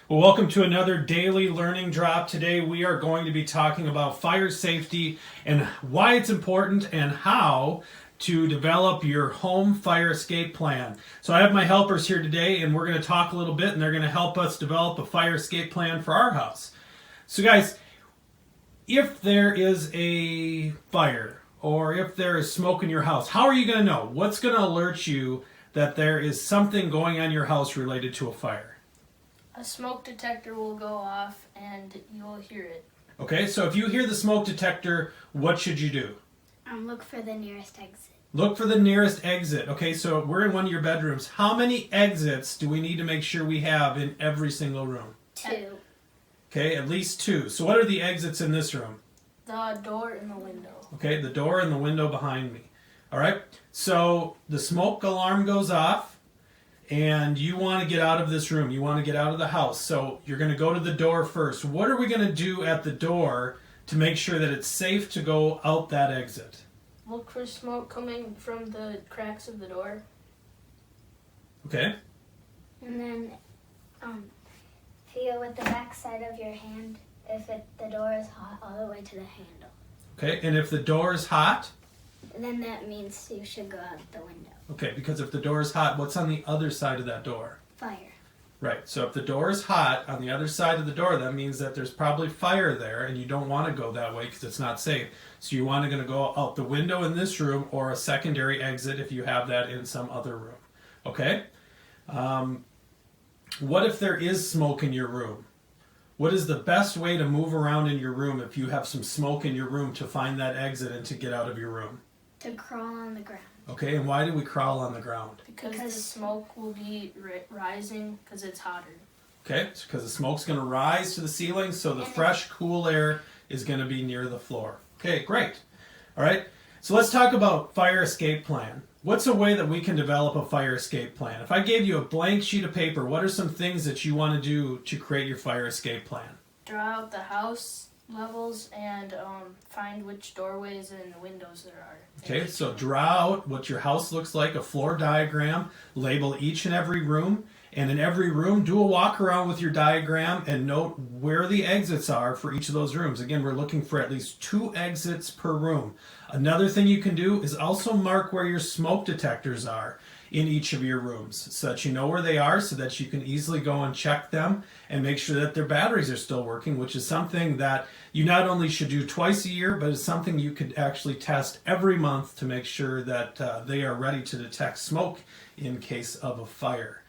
Well, welcome to another daily learning drop. Today we are going to be talking about fire safety and why it's important and how to develop your home fire escape plan. So I have my helpers here today and we're going to talk a little bit and they're going to help us develop a fire escape plan for our house. So guys, if there is a fire or if there is smoke in your house, how are you going to know? What's going to alert you that there is something going on in your house related to a fire? A smoke detector will go off and you'll hear it. Okay, so if you hear the smoke detector, what should you do? Look for the nearest exit. Look for the nearest exit. Okay, so we're in one of your bedrooms. How many exits do we need to make sure we have in every single room? 2. Okay, at least 2. So what are the exits in this room? The door and the window. Okay, the door and the window behind me. All right, so the smoke alarm goes off and you want to get out of this room. You want to get out of the house. So you're going to go to the door first. What are we going to do at the door to make sure that it's safe to go out that exit? Look for smoke coming from the cracks of the door. Okay. And then feel with the back side of your hand if the door is hot all the way to the handle. Okay, and if the door is hot? Then that means you should go out the window. Okay, because if the door is hot, what's on the other side of that door? Fire. Right, so if the door is hot on the other side of the door, that means that there's probably fire there and you don't want to go that way because it's not safe. So you want to go out the window in this room or a secondary exit if you have that in some other room. Okay? What if there is smoke in your room? What is the best way to move around in your room if you have some smoke in your room to find that exit and to get out of your room? To crawl on the ground. Okay, and why do we crawl on the ground? Because the smoke will be rising because it's hotter. Okay, it's because the smoke's going to rise to the ceiling, so the fresh, cool air is going to be near the floor. Okay, great. All right, so let's talk about fire escape plan. What's a way that we can develop a fire escape plan? If I gave you a blank sheet of paper, what are some things that you want to do to create your fire escape plan? Draw out the house levels and find which doorways and windows there are. Okay, so draw out what your house looks like, a floor diagram, label each and every room, and in every room, do a walk around with your diagram and note where the exits are for each of those rooms. Again, we're looking for at least 2 exits per room. Another thing you can do is also mark where your smoke detectors are in each of your rooms so that you know where they are so that you can easily go and check them and make sure that their batteries are still working, which is something that you not only should do twice a year, but it's something you could actually test every month to make sure that they are ready to detect smoke in case of a fire.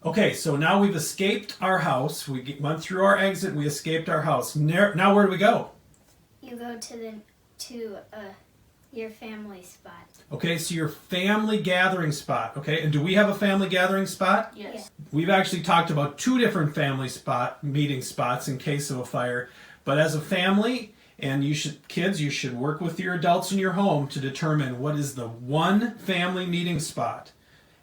Okay, so now we've escaped our house. We went through our exit. We escaped our house. Now where do we go? You go to your family spot. Okay, so your family gathering spot. Okay, and do we have a family gathering spot? Yes. We've actually talked about 2 different family meeting spots in case of a fire. But as a family, and kids, you should work with your adults in your home to determine what is the one family meeting spot.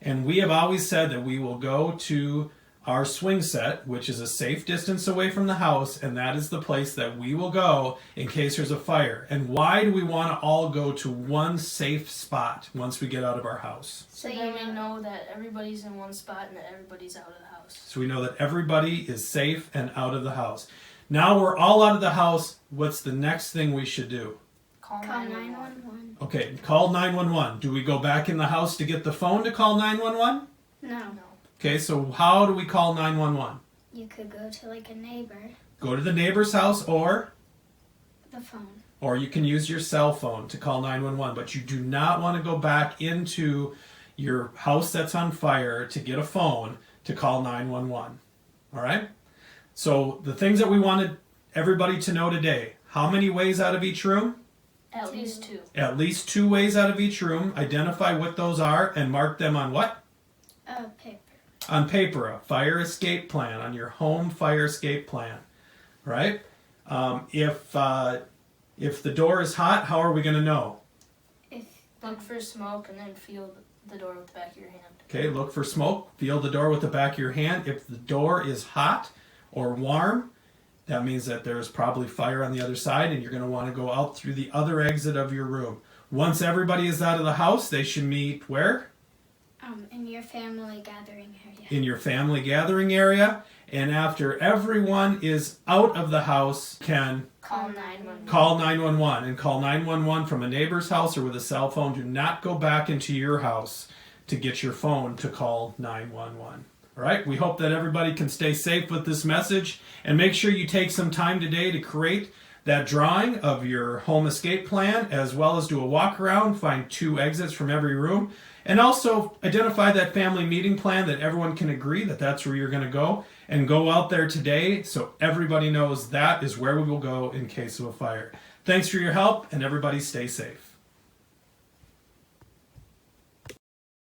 And we have always said that we will go to our swing set, which is a safe distance away from the house, and that is the place that we will go in case there's a fire. And why do we want to all go to one safe spot once we get out of our house? So then we know that everybody's in one spot and that everybody's out of the house. So we know that everybody is safe and out of the house. Now we're all out of the house. What's the next thing we should do? Call 911. Okay, call 911. Do we go back in the house to get the phone to call 911? No. Okay, so how do we call 911? You could go to a neighbor. Go to the neighbor's house or The phone. or you can use your cell phone to call 911, but you do not want to go back into your house that's on fire to get a phone to call 911. All right? So the things that we wanted everybody to know today, how many ways out of each room? At least 2. At least 2 ways out of each room. Identify what those are and mark them on what? Paper. On paper, a fire escape plan, on your home fire escape plan, right? If the door is hot, how are we going to know? Look for smoke and then feel the door with the back of your hand. Okay, look for smoke, feel the door with the back of your hand. If the door is hot or warm, that means that there's probably fire on the other side and you're going to want to go out through the other exit of your room. Once everybody is out of the house, they should meet where? In your family gathering area. In your family gathering area. And after everyone is out of the house, can Call 911. call 911 and call 911 from a neighbor's house or with a cell phone. Do not go back into your house to get your phone to call 911. All right, we hope that everybody can stay safe with this message, and make sure you take some time today to create that drawing of your home escape plan, as well as do a walk around, find 2 exits from every room, and also identify that family meeting plan that everyone can agree that that's where you're going to go, and go out there today so everybody knows that is where we will go in case of a fire. Thanks for your help, and everybody stay safe.